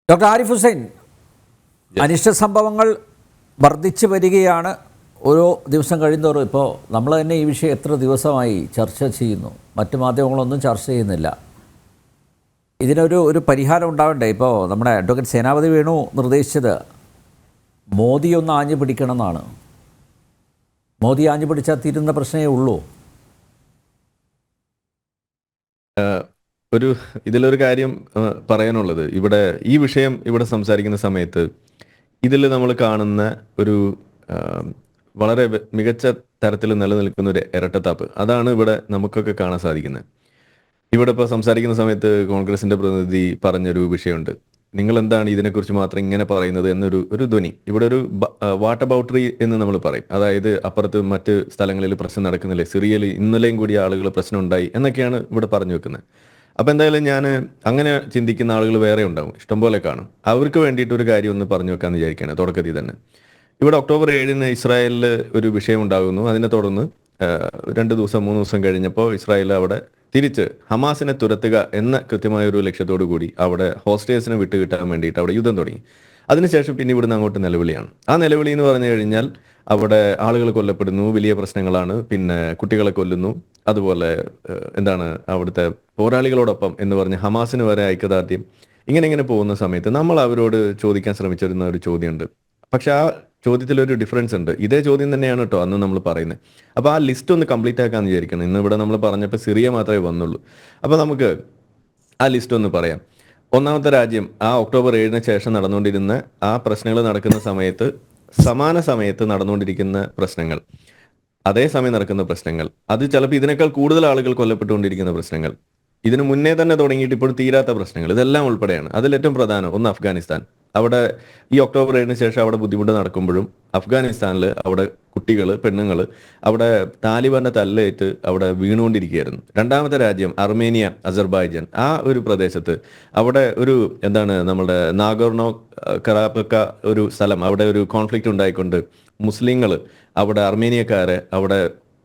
Doctor Arif Hussain, അനിഷ്ട സംഭവങ്ങൾ വർദ്ധിച്ചു വരികയാണ് ഓരോ ദിവസം കഴിയുന്നതോറും. ഇപ്പോൾ നമ്മൾ തന്നെ ഈ വിഷയം എത്ര ദിവസമായി ചർച്ച ചെയ്യുന്നു, മറ്റു മാധ്യമങ്ങളൊന്നും ചർച്ച ചെയ്യുന്നില്ല. ഇതിനൊരു പരിഹാരം ഉണ്ടാവണ്ടേ? ഇപ്പോൾ നമ്മുടെ അഡ്വക്കേറ്റ് സേനാപതി വേണു നിർദ്ദേശിച്ചത് മോദി ഒന്ന് ആഞ്ഞു പിടിക്കണം എന്നാണ്. മോദി ആഞ്ഞു പിടിച്ചാൽ തീരുന്ന പ്രശ്നമേ ഉള്ളൂ. ഇതിലൊരു കാര്യം പറയാനുള്ളത്, ഈ വിഷയം ഇവിടെ സംസാരിക്കുന്ന സമയത്ത് ഇതിൽ നമ്മൾ കാണുന്ന ഒരു വളരെ മികച്ച തരത്തിൽ നിലനിൽക്കുന്ന ഒരു ഇരട്ടത്താപ്പ്, അതാണ് ഇവിടെ നമുക്കൊക്കെ കാണാൻ സാധിക്കുന്നത്. ഇവിടെ ഇപ്പോൾ സംസാരിക്കുന്ന സമയത്ത് കോൺഗ്രസിന്റെ പ്രതിനിധി പറഞ്ഞൊരു വിഷയമുണ്ട്, നിങ്ങൾ എന്താണ് ഇതിനെക്കുറിച്ച് മാത്രം ഇങ്ങനെ പറയുന്നത് എന്നൊരു ധ്വനി. ഇവിടെ ഒരു വാട്ട് അബൌട്ടറി എന്ന് നമ്മൾ പറയും. അതായത് അപ്പുറത്ത് മറ്റ് സ്ഥലങ്ങളിൽ പ്രശ്നം നടക്കുന്നില്ലേ, സിറിയയിൽ ഇന്നലെയും കൂടി ആളുകൾ പ്രശ്നം ഉണ്ടായി എന്നൊക്കെയാണ് ഇവിടെ പറഞ്ഞു വെക്കുന്നത്. അപ്പം എന്തായാലും ഞാൻ അങ്ങനെ ചിന്തിക്കുന്ന ആളുകൾ വേറെ ഉണ്ടാവും, ഇഷ്ടംപോലെ കാണും. അവർക്ക് വേണ്ടിയിട്ട് ഒരു കാര്യം ഒന്ന് പറഞ്ഞു വെക്കാമെന്ന് വിചാരിക്കുകയാണ് തുടക്കത്തിൽ തന്നെ. ഇവിടെ ഒക്ടോബർ 7 ഇസ്രായേലിൽ ഒരു വിഷയം ഉണ്ടാകുന്നു. അതിനെ തുടർന്ന് 2 ദിവസം 3 ദിവസം കഴിഞ്ഞപ്പോൾ ഇസ്രായേൽ അവിടെ തിരിച്ച് ഹമാസിനെ തുരത്തുക എന്ന കൃത്യമായ ഒരു ലക്ഷ്യത്തോടു കൂടി അവിടെ ഹോസ്റ്റേഴ്സിനെ വിട്ടുകിട്ടാൻ വേണ്ടിയിട്ട് അവിടെ യുദ്ധം തുടങ്ങി. അതിനുശേഷം പിന്നെ ഇവിടുന്ന് അങ്ങോട്ട് നിലവിളിയാണ്. ആ നിലവിളി എന്ന് പറഞ്ഞു കഴിഞ്ഞാൽ അവിടെ ആളുകൾ കൊല്ലപ്പെടുന്നു, വലിയ പ്രശ്നങ്ങളാണ്, പിന്നെ കുട്ടികളെ കൊല്ലുന്നു. അതുപോലെ എന്താണ് അവിടുത്തെ പോരാളികളോടൊപ്പം എന്ന് പറഞ്ഞ് ഹമാസിന് വരെ ഐക്യദാർഢ്യം, ഇങ്ങനെ പോകുന്ന സമയത്ത് നമ്മൾ അവരോട് ചോദിക്കാൻ ശ്രമിച്ചിരുന്ന ഒരു ചോദ്യമുണ്ട്. പക്ഷെ ആ ചോദ്യത്തിലൊരു ഡിഫറൻസ് ഉണ്ട്. ഇതേ ചോദ്യം തന്നെയാണ് കേട്ടോ അന്ന് നമ്മൾ പറയുന്നത്. അപ്പോൾ ആ ലിസ്റ്റ് ഒന്ന് കംപ്ലീറ്റ് ആക്കാമെന്ന് വിചാരിക്കണം. ഇന്ന് ഇവിടെ നമ്മൾ പറഞ്ഞപ്പോൾ സിറിയ മാത്രമേ വന്നുള്ളൂ. അപ്പോൾ നമുക്ക് ആ ലിസ്റ്റ് ഒന്ന് പറയാം. ഒന്നാമത്തെ രാജ്യം, ആ ഒക്ടോബർ 7 ശേഷം നടന്നുകൊണ്ടിരുന്ന ആ പ്രശ്നങ്ങൾ നടക്കുന്ന സമയത്ത്, സമാന സമയത്ത് നടന്നുകൊണ്ടിരിക്കുന്ന പ്രശ്നങ്ങൾ, അതേസമയം നടക്കുന്ന പ്രശ്നങ്ങൾ, അത് ചിലപ്പോൾ ഇതിനേക്കാൾ കൂടുതൽ ആളുകൾ കൊല്ലപ്പെട്ടുകൊണ്ടിരിക്കുന്ന പ്രശ്നങ്ങൾ, ഇതിനു മുന്നേ തന്നെ തുടങ്ങിയിട്ട് ഇപ്പോൾ തീരാത്ത പ്രശ്നങ്ങൾ, ഇതെല്ലാം ഉൾപ്പെടെയാണ്. അതിലേറ്റവും പ്രധാനം ഒന്ന് അഫ്ഗാനിസ്ഥാൻ. അവിടെ ഈ ഒക്ടോബർ 7 ശേഷം അവിടെ ബുദ്ധിമുട്ട് നടക്കുമ്പോഴും അഫ്ഗാനിസ്ഥാനിൽ അവിടെ കുട്ടികൾ, പെണ്ണുങ്ങൾ അവിടെ താലിബാന്റെ തല്ലേറ്റ് അവിടെ വീണുകൊണ്ടിരിക്കുകയായിരുന്നു. രണ്ടാമത്തെ രാജ്യം അർമേനിയ, അസർബൈജാൻ. ആ ഒരു പ്രദേശത്ത് അവിടെ നമ്മുടെ നാഗോർണോ കറാബക്ക ഒരു സ്ഥലം, അവിടെ ഒരു കോൺഫ്ലിക്റ്റ് ഉണ്ടായിക്കൊണ്ട് മുസ്ലിങ്ങൾ അവിടെ അർമേനിയക്കാരെ അവിടെ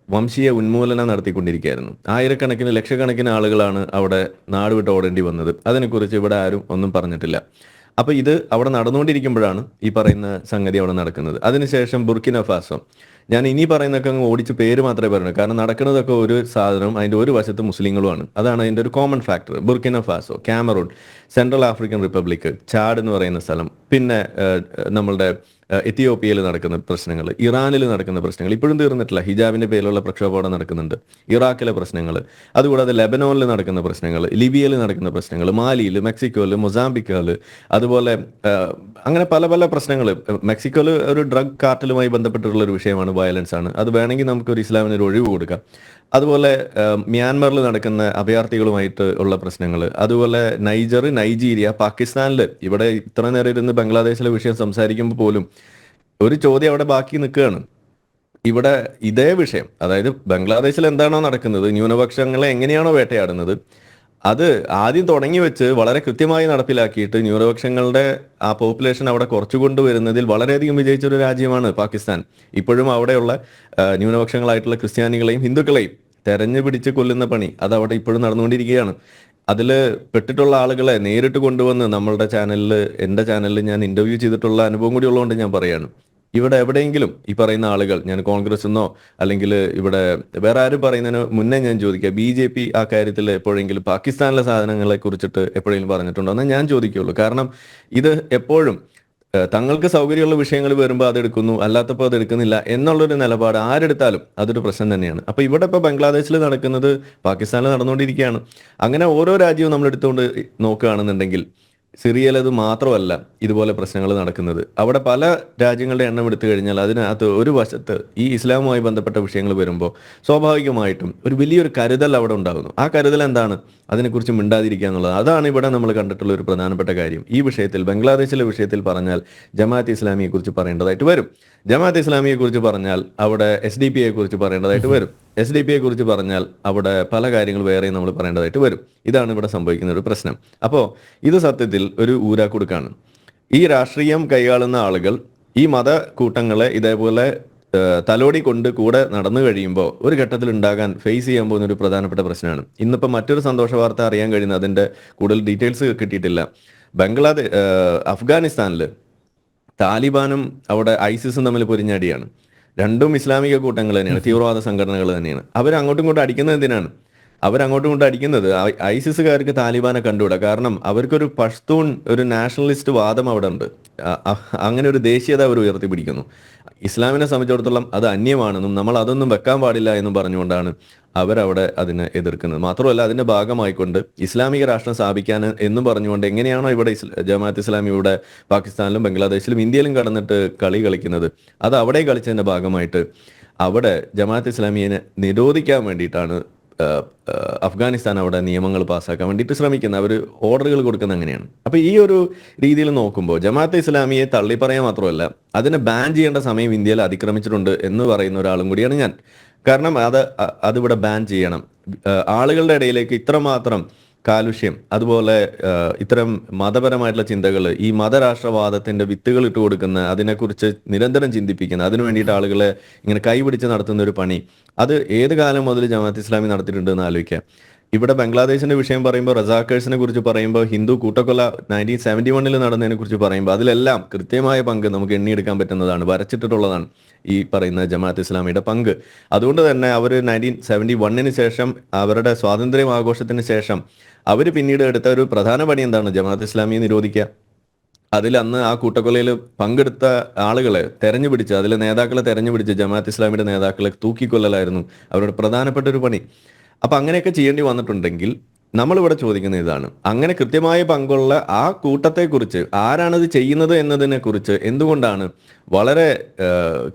വംശീയ ഉന്മൂലനം നടത്തിക്കൊണ്ടിരിക്കുകയായിരുന്നു. ആയിരക്കണക്കിന് ലക്ഷക്കണക്കിന് ആളുകളാണ് അവിടെ നാട് വിട്ട് ഓടേണ്ടി വന്നത്. അതിനെക്കുറിച്ച് ഇവിടെ ആരും ഒന്നും പറഞ്ഞിട്ടില്ല. അപ്പോൾ ഇത് അവിടെ നടന്നുകൊണ്ടിരിക്കുമ്പോഴാണ് ഈ പറയുന്ന സംഗതി അവിടെ നടക്കുന്നത്. അതിനുശേഷം ബുർക്കിന ഫാസോ. ഞാൻ ഇനി പറയുന്നതൊക്കെ അങ്ങ് ഓടിച്ച് പേര് മാത്രമേ പറയൂ, കാരണം നടക്കുന്നതൊക്കെ ഒരു സാധനം അതിൻ്റെ ഒരു വശത്ത് മുസ്ലിങ്ങളുമാണ്. അതാണ് അതിൻ്റെ ഒരു common factor. Burkina Faso, Cameroon, central African republic, Chad എന്ന് പറയുന്ന സ്ഥലം, പിന്നെ നമ്മളുടെ എത്തിയോപ്യയിൽ നടക്കുന്ന പ്രശ്നങ്ങൾ, ഇറാനിൽ നടക്കുന്ന പ്രശ്നങ്ങൾ ഇപ്പോഴും തീർന്നിട്ടില്ല. ഹിജാബിന്റെ പേരിലുള്ള പ്രക്ഷോഭം നടക്കുന്നുണ്ട്. ഇറാഖിലെ പ്രശ്നങ്ങൾ, അതുകൂടാതെ ലെബനോനിൽ നടക്കുന്ന പ്രശ്നങ്ങൾ, ലിബിയയിൽ നടക്കുന്ന പ്രശ്നങ്ങൾ, മാലിയിൽ, മെക്സിക്കോയിൽ, മൊസാംബിക്കയിൽ, അതുപോലെ അങ്ങനെ പല പല പ്രശ്നങ്ങൾ. മെക്സിക്കോയിൽ ഒരു ഡ്രഗ് കാർട്ടലുമായി ബന്ധപ്പെട്ടിട്ടുള്ള ഒരു വിഷയമാണ്, വയലൻസ് ആണ്. അത് വേണമെങ്കിൽ നമുക്കൊരു ഇസ്ലാമിന് ഒരു ഒഴിവ് കൊടുക്കാം. അതുപോലെ മ്യാൻമറിൽ നടക്കുന്ന അഭയാർത്ഥികളുമായിട്ട് ഉള്ള പ്രശ്നങ്ങൾ, അതുപോലെ നൈജീരിയ, പാകിസ്ഥാനിൽ. ഇവിടെ ഇത്ര നേരം ഇരുന്ന് ബംഗ്ലാദേശിലെ വിഷയം സംസാരിക്കുമ്പോൾ പോലും ഒരു ചോദ്യം അവിടെ ബാക്കി നിൽക്കുകയാണ്. ഇവിടെ ഇതേ വിഷയം, അതായത് ബംഗ്ലാദേശിൽ എന്താണോ നടക്കുന്നത്, ന്യൂനപക്ഷങ്ങളെ എങ്ങനെയാണോ വേട്ടയാടുന്നത്, അത് ആദ്യം തുടങ്ങി വെച്ച് വളരെ കൃത്യമായി നടപ്പിലാക്കിയിട്ട് ന്യൂനപക്ഷങ്ങളുടെ ആ പോപ്പുലേഷൻ അവിടെ കുറച്ചു കൊണ്ടുവരുന്നതിൽ വളരെയധികം വിജയിച്ചൊരു രാജ്യമാണ് പാകിസ്ഥാൻ. ഇപ്പോഴും അവിടെയുള്ള ന്യൂനപക്ഷങ്ങളായിട്ടുള്ള ക്രിസ്ത്യാനികളെയും ഹിന്ദുക്കളെയും തെരഞ്ഞു പിടിച്ച് കൊല്ലുന്ന പണി അത് അവിടെ ഇപ്പോഴും നടന്നുകൊണ്ടിരിക്കുകയാണ്. അതിൽ പെട്ടിട്ടുള്ള ആളുകളെ നേരിട്ട് കൊണ്ടുവന്ന് നമ്മളുടെ ചാനലിൽ, എൻ്റെ ചാനലിൽ ഞാൻ ഇന്റർവ്യൂ ചെയ്തിട്ടുള്ള അനുഭവം കൂടി ഉള്ളതുകൊണ്ട് ഞാൻ പറയാണ്. ഇവിടെ എവിടെയെങ്കിലും ഈ പറയുന്ന ആളുകൾ, ഞാൻ കോൺഗ്രസ് എന്നോ അല്ലെങ്കിൽ ഇവിടെ വേറെ ആരും പറയുന്നതിന് മുന്നേ ഞാൻ ചോദിക്കുക, BJP ആ കാര്യത്തിൽ എപ്പോഴെങ്കിലും പാകിസ്ഥാനിലെ സാധനങ്ങളെ കുറിച്ചിട്ട് എപ്പോഴെങ്കിലും പറഞ്ഞിട്ടുണ്ടോ എന്ന് ഞാൻ ചോദിക്കുകയുള്ളൂ. കാരണം ഇത് എപ്പോഴും തങ്ങൾക്ക് സൗകര്യമുള്ള വിഷയങ്ങൾ വരുമ്പോൾ അതെടുക്കുന്നു, അല്ലാത്തപ്പോൾ അത് എടുക്കുന്നില്ല എന്നുള്ളൊരു നിലപാട് ആരെടുത്താലും അതൊരു പ്രശ്നം തന്നെയാണ്. അപ്പോൾ ഇവിടെ ഇപ്പോൾ ബംഗ്ലാദേശിൽ നടക്കുന്നത് പാകിസ്ഥാനിൽ നടന്നുകൊണ്ടിരിക്കുകയാണ്. അങ്ങനെ ഓരോ രാജ്യവും നമ്മൾ എടുത്തുകൊണ്ട് നോക്കുകയാണെന്നുണ്ടെങ്കിൽ സിറിയയിൽ അത് മാത്രമല്ല ഇതുപോലെ പ്രശ്നങ്ങൾ നടക്കുന്നത്. അവിടെ പല രാജ്യങ്ങളുടെ എണ്ണം എടുത്തു കഴിഞ്ഞാൽ അതിനകത്ത് ഒരു വശത്ത് ഈ ഇസ്ലാമുമായി ബന്ധപ്പെട്ട വിഷയങ്ങൾ വരുമ്പോൾ സ്വാഭാവികമായിട്ടും ഒരു വലിയൊരു കരുതൽ അവിടെ ഉണ്ടാകുന്നു. ആ കരുതൽ എന്താണ്? അതിനെക്കുറിച്ച് മിണ്ടാതിരിക്കുക എന്നുള്ളത്. അതാണ് ഇവിടെ നമ്മൾ കണ്ടിട്ടുള്ള ഒരു പ്രധാനപ്പെട്ട കാര്യം. ഈ വിഷയത്തിൽ, ബംഗ്ലാദേശിലെ വിഷയത്തിൽ പറഞ്ഞാൽ ജമാഅത്ത് ഇസ്ലാമിയെ കുറിച്ച് പറയേണ്ടതായിട്ട് വരും. ജമാഅത്ത് ഇസ്ലാമിയെ കുറിച്ച് പറഞ്ഞാൽ അവിടെ SDPയെ കുറിച്ച് പറയേണ്ടതായിട്ട് വരും. SDPയെ കുറിച്ച് പറഞ്ഞാൽ അവിടെ പല കാര്യങ്ങൾ വേറെയും നമ്മൾ പറയേണ്ടതായിട്ട് വരും. ഇതാണ് ഇവിടെ സംഭവിക്കുന്ന ഒരു പ്രശ്നം. അപ്പോൾ ഇത് സത്യത്തിൽ ഒരു ഊരാക്കുടുക്കാണ്. ഈ രാഷ്ട്രീയം കൈയാളുന്ന ആളുകൾ ഈ മത കൂട്ടങ്ങളെ ഇതേപോലെ തലോടി കൊണ്ട് കൂടെ നടന്നു കഴിയുമ്പോൾ ഒരു ഘട്ടത്തിൽ ഫേസ് ചെയ്യാൻ പോകുന്ന ഒരു പ്രധാനപ്പെട്ട പ്രശ്നമാണ്. ഇന്നിപ്പോൾ മറ്റൊരു സന്തോഷ വാർത്ത അറിയാൻ കഴിയുന്നത്, അതിൻ്റെ കൂടുതൽ ഡീറ്റെയിൽസ് കിട്ടിയിട്ടില്ല. അഫ്ഗാനിസ്ഥാനിൽ താലിബാനും അവിടെ ഐസിസും തമ്മിൽ പൊരിഞ്ഞടിയാണ്. രണ്ടും ഇസ്ലാമിക കൂട്ടങ്ങൾ തന്നെയാണ്, തീവ്രവാദ സംഘടനകൾ തന്നെയാണ്. അവരങ്ങോട്ടും ഇങ്ങോട്ടും അടിക്കുന്നത് എന്തിനാണ്? അവരങ്ങോട്ടും ഇങ്ങോട്ടും അടിക്കുന്നത് ഐസിസുകാർക്ക് താലിബാനെ കണ്ടുകൂടാ. കാരണം അവർക്കൊരു പഷ്തൂൺ, ഒരു നാഷണലിസ്റ്റ് വാദം അവിടെ ഉണ്ട്. അങ്ങനെ ഒരു ദേശീയത അവർ ഉയർത്തിപ്പിടിക്കുന്നു. ഇസ്ലാമിനെ സംബന്ധിച്ചിടത്തോളം അത് അന്യമാണെന്നും നമ്മൾ അതൊന്നും വെക്കാൻ പാടില്ല എന്നും പറഞ്ഞുകൊണ്ടാണ് അവരവിടെ അതിനെ എതിർക്കുന്നത്. മാത്രമല്ല അതിന്റെ ഭാഗമായിക്കൊണ്ട് ഇസ്ലാമിക രാഷ്ട്രം സ്ഥാപിക്കാൻ എന്നും പറഞ്ഞുകൊണ്ട് എങ്ങനെയാണോ ഇവിടെ ജമാഅത്ത് ഇസ്ലാമി ഇവിടെ പാകിസ്ഥാനിലും ബംഗ്ലാദേശിലും ഇന്ത്യയിലും കടന്നിട്ട് കളി കളിക്കുന്നത്, അത് അവിടെ കളിച്ചതിന്റെ ഭാഗമായിട്ട് അവിടെ ജമാഅത്ത് ഇസ്ലാമിയെ നിരോധിക്കാൻ വേണ്ടിയിട്ടാണ് അഫ്ഗാനിസ്ഥാൻ അവിടെ നിയമങ്ങൾ പാസ്സാക്കാൻ വേണ്ടിയിട്ട് ശ്രമിക്കുന്നത്. അവർ ഓർഡറുകൾ കൊടുക്കുന്നത് അങ്ങനെയാണ്. അപ്പോൾ ഈ ഒരു രീതിയിൽ നോക്കുമ്പോൾ ജമാഅത്തെ ഇസ്ലാമിയെ തള്ളിപ്പറയാൻ മാത്രമല്ല, അതിനെ ബാൻ ചെയ്യേണ്ട സമയം ഇന്ത്യയിൽ അതിക്രമിച്ചിട്ടുണ്ട് എന്ന് പറയുന്ന ഒരാളും കൂടിയാണ് ഞാൻ. കാരണം അതിവിടെ ബാൻ ചെയ്യണം. ആളുകളുടെ ഇടയിലേക്ക് ഇത്രമാത്രം കാലുഷ്യം, അതുപോലെ ഇത്തരം മതപരമായിട്ടുള്ള ചിന്തകൾ, ഈ മതരാഷ്ട്രവാദത്തിന്റെ വിത്തുകൾ ഇട്ട് കൊടുക്കുന്ന, അതിനെക്കുറിച്ച് നിരന്തരം ചിന്തിപ്പിക്കുന്ന, അതിനു വേണ്ടിയിട്ട് ആളുകളെ ഇങ്ങനെ കൈപിടിച്ച് നടത്തുന്ന ഒരു പണി, അത് ഏത് കാലം മുതൽ ജമാഅത്ത് ഇസ്ലാമി നടത്തിയിട്ടുണ്ട് എന്ന് ആലോചിക്കാം. ഇവിടെ ബംഗ്ലാദേശിന്റെ വിഷയം പറയുമ്പോൾ, റസാക്കേഴ്സിനെ കുറിച്ച് പറയുമ്പോൾ, ഹിന്ദു കൂട്ടക്കൊല 1971 നടന്നതിനെ കുറിച്ച് പറയുമ്പോൾ, അതിലെല്ലാം കൃത്യമായ പങ്ക് നമുക്ക് എണ്ണിയെടുക്കാൻ പറ്റുന്നതാണ്, വരച്ചിട്ടുള്ളതാണ് ഈ പറയുന്ന ജമാഅത്ത് ഇസ്ലാമിയുടെ പങ്ക്. അതുകൊണ്ട് തന്നെ അവർ 1971 ശേഷം, അവരുടെ സ്വാതന്ത്ര്യ ആഘോഷത്തിന് ശേഷം അവർ പിന്നീട് എടുത്ത ഒരു പ്രധാന പണി എന്താണ്? ജമാഅത്ത് ഇസ്ലാമിയെ നിരോധിക്കുക. അതിൽ അന്ന് ആ കൂട്ടക്കൊലയിൽ പങ്കെടുത്ത ആളുകളെ തെരഞ്ഞുപിടിച്ച്, അതിലെ നേതാക്കളെ തെരഞ്ഞുപിടിച്ച് ജമാഅത്ത് ഇസ്ലാമിയുടെ നേതാക്കളെ തൂക്കിക്കൊല്ലലായിരുന്നു അവരുടെ പ്രധാനപ്പെട്ട ഒരു പണി. അപ്പൊ അങ്ങനെയൊക്കെ ചെയ്യേണ്ടി വന്നിട്ടുണ്ടെങ്കിൽ നമ്മളിവിടെ ചോദിക്കുന്ന ഇതാണ്, അങ്ങനെ കൃത്യമായ പങ്കുള്ള ആ കൂട്ടത്തെക്കുറിച്ച്, ആരാണത് ചെയ്യുന്നത് എന്നതിനെ കുറിച്ച് എന്തുകൊണ്ടാണ് വളരെ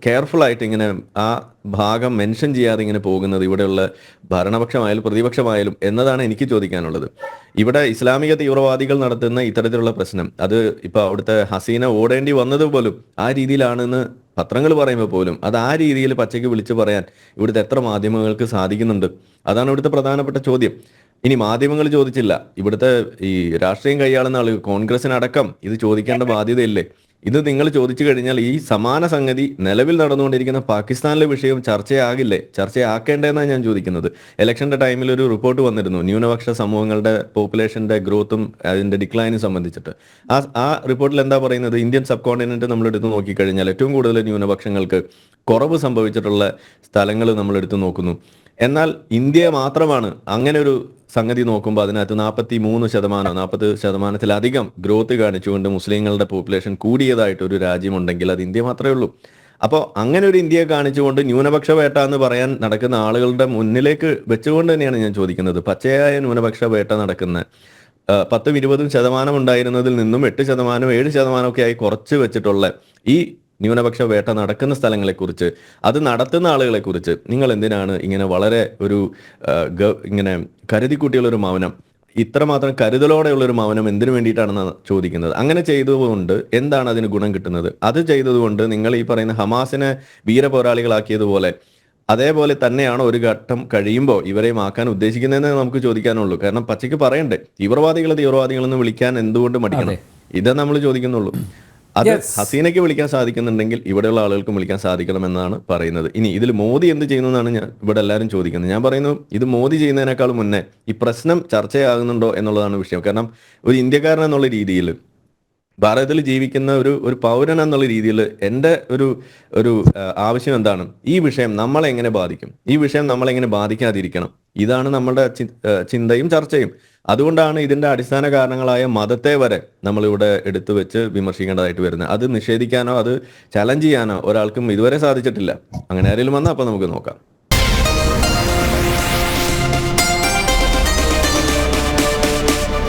കെയർഫുൾ ആയിട്ട് ഇങ്ങനെ ആ ഭാഗം മെൻഷൻ ചെയ്യാതെ ഇങ്ങനെ പോകുന്നത് ഇവിടെയുള്ള ഭരണപക്ഷമായാലും പ്രതിപക്ഷമായാലും എന്നതാണ് എനിക്ക് ചോദിക്കാനുള്ളത്. ഇവിടെ ഇസ്ലാമിക തീവ്രവാദികൾ നടത്തുന്ന ഇത്തരത്തിലുള്ള പ്രശ്നം, അത് ഇപ്പൊ അവിടുത്തെ ഹസീന ഓടേണ്ടി വന്നത് പോലും ആ രീതിയിലാണെന്ന് പത്രങ്ങൾ പറയുമ്പോൾ പോലും അത് ആ രീതിയിൽ പച്ചയ്ക്ക് വിളിച്ചു പറയാൻ ഇവിടുത്തെ എത്ര മാധ്യമങ്ങൾക്ക് സാധിക്കുന്നുണ്ട്? അതാണ് ഇവിടുത്തെ പ്രധാനപ്പെട്ട ചോദ്യം. ഇനി മാധ്യമങ്ങൾ ചോദിച്ചില്ല, ഇവിടുത്തെ ഈ രാഷ്ട്രീയം കൈയാളുന്ന ആളുകൾ, കോൺഗ്രസിനടക്കം ഇത് ചോദിക്കേണ്ട ബാധ്യതയില്ലേ? ഇത് നിങ്ങൾ ചോദിച്ചു കഴിഞ്ഞാൽ ഈ സമാന സംഗതി നിലവിൽ നടന്നുകൊണ്ടിരിക്കുന്ന പാകിസ്ഥാനിലെ വിഷയം ചർച്ചയാകില്ലേ? ചർച്ചയാക്കേണ്ടതെന്നാണ് ഞാൻ ചോദിക്കുന്നത്. ഇലക്ഷന്റെ ടൈമിൽ ഒരു റിപ്പോർട്ട് വന്നിരുന്നു, ന്യൂനപക്ഷ സമൂഹങ്ങളുടെ പോപ്പുലേഷന്റെ ഗ്രോത്തും അതിന്റെ ഡിക്ലൈനും സംബന്ധിച്ചിട്ട്. ആ റിപ്പോർട്ടിൽ എന്താ പറയുന്നത്? ഇന്ത്യൻ സബ് കോണ്ടിനെന്റ് നമ്മൾ എടുത്ത് നോക്കിക്കഴിഞ്ഞാൽ ഏറ്റവും കൂടുതൽ ന്യൂനപക്ഷങ്ങൾക്ക് കുറവ് സംഭവിച്ചിട്ടുള്ള സ്ഥലങ്ങൾ നമ്മൾ എടുത്തു നോക്കുന്നു. എന്നാൽ ഇന്ത്യ മാത്രമാണ് അങ്ങനെ ഒരു സംഗതി നോക്കുമ്പോൾ അതിനകത്ത് 40% ഗ്രോത്ത് കാണിച്ചുകൊണ്ട് മുസ്ലിങ്ങളുടെ പോപ്പുലേഷൻ കൂടിയതായിട്ട് ഒരു രാജ്യമുണ്ടെങ്കിൽ അത് ഇന്ത്യ മാത്രമേ ഉള്ളൂ. അപ്പോൾ അങ്ങനെ ഒരു ഇന്ത്യയെ കാണിച്ചുകൊണ്ട് ന്യൂനപക്ഷ വേട്ട എന്ന് പറയാൻ നടക്കുന്ന ആളുകളുടെ മുന്നിലേക്ക് വെച്ചുകൊണ്ട് തന്നെയാണ് ഞാൻ ചോദിക്കുന്നത്. പച്ചയായ ന്യൂനപക്ഷ വേട്ട നടക്കുന്ന 10-20% ഉണ്ടായിരുന്നതിൽ നിന്നും 8%, 7% ഒക്കെ ആയി കുറച്ച് വെച്ചിട്ടുള്ള ഈ ന്യൂനപക്ഷ വേട്ട നടക്കുന്ന സ്ഥലങ്ങളെക്കുറിച്ച്, അത് നടത്തുന്ന ആളുകളെക്കുറിച്ച് നിങ്ങൾ എന്തിനാണ് ഇങ്ങനെ വളരെ ഒരു ഇങ്ങനെ കരുതിക്കൂട്ടിയുള്ളൊരു മൗനം, ഇത്രമാത്രം കരുതലോടെയുള്ളൊരു മൗനം എന്തിനു വേണ്ടിയിട്ടാണെന്ന് ചോദിക്കുന്നത്. അങ്ങനെ ചെയ്തതുകൊണ്ട് എന്താണ് അതിന് ഗുണം കിട്ടുന്നത്? അത് ചെയ്തതുകൊണ്ട് നിങ്ങൾ ഈ പറയുന്ന ഹമാസിനെ വീരപോരാളികളാക്കിയതുപോലെ അതേപോലെ തന്നെയാണോ ഒരു ഘട്ടം കഴിയുമ്പോൾ ഇവരെയും ആക്കാൻ ഉദ്ദേശിക്കുന്നതെന്ന് നമുക്ക് ചോദിക്കാനുള്ളൂ. കാരണം പച്ചയ്ക്ക് പറയണ്ടേ, തീവ്രവാദികളെന്ന് വിളിക്കാൻ എന്തുകൊണ്ട് മടിക്കണം? ഇതേ നമ്മൾ ചോദിക്കുന്നുള്ളൂ. അത് ഹസീനയ്ക്ക് വിളിക്കാൻ സാധിക്കുന്നുണ്ടെങ്കിൽ ഇവിടെയുള്ള ആളുകൾക്കും വിളിക്കാൻ സാധിക്കണമെന്നാണ് പറയുന്നത്. ഇനി ഇതിൽ മോദി എന്ത് ചെയ്യുന്നു എന്നാണ് ഞാൻ ഇവിടെ എല്ലാവരും ചോദിക്കുന്നത്. ഞാൻ പറയുന്നു, ഇത് മോദി ചെയ്യുന്നതിനേക്കാൾ മുന്നേ ഈ പ്രശ്നം ചർച്ചയാകുന്നുണ്ടോ എന്നുള്ളതാണ് വിഷയം. കാരണം ഒരു ഇന്ത്യക്കാരൻ എന്നുള്ള രീതിയിൽ, ഭാരതത്തിൽ ജീവിക്കുന്ന ഒരു പൗരൻ എന്നുള്ള രീതിയിൽ എൻ്റെ ഒരു ആവശ്യം എന്താണ്? ഈ വിഷയം നമ്മളെ എങ്ങനെ ബാധിക്കും? ഈ വിഷയം നമ്മളെങ്ങനെ ബാധിക്കാതിരിക്കണം? ഇതാണ് നമ്മുടെ ചിന്തയും ചർച്ചയും. അതുകൊണ്ടാണ് ഇതിന്റെ അടിസ്ഥാന കാരണങ്ങളായ മതത്തെ വരെ നമ്മളിവിടെ എടുത്തു വെച്ച് വിമർശിക്കേണ്ടതായിട്ട് വരുന്നത്. അത് നിഷേധിക്കാനോ അത് ചലഞ്ച് ചെയ്യാനോ ഒരാൾക്കും ഇതുവരെ സാധിച്ചിട്ടില്ല. അങ്ങനെ ആരെങ്കിലും വന്നാൽ അപ്പോൾ നമുക്ക് നോക്കാം.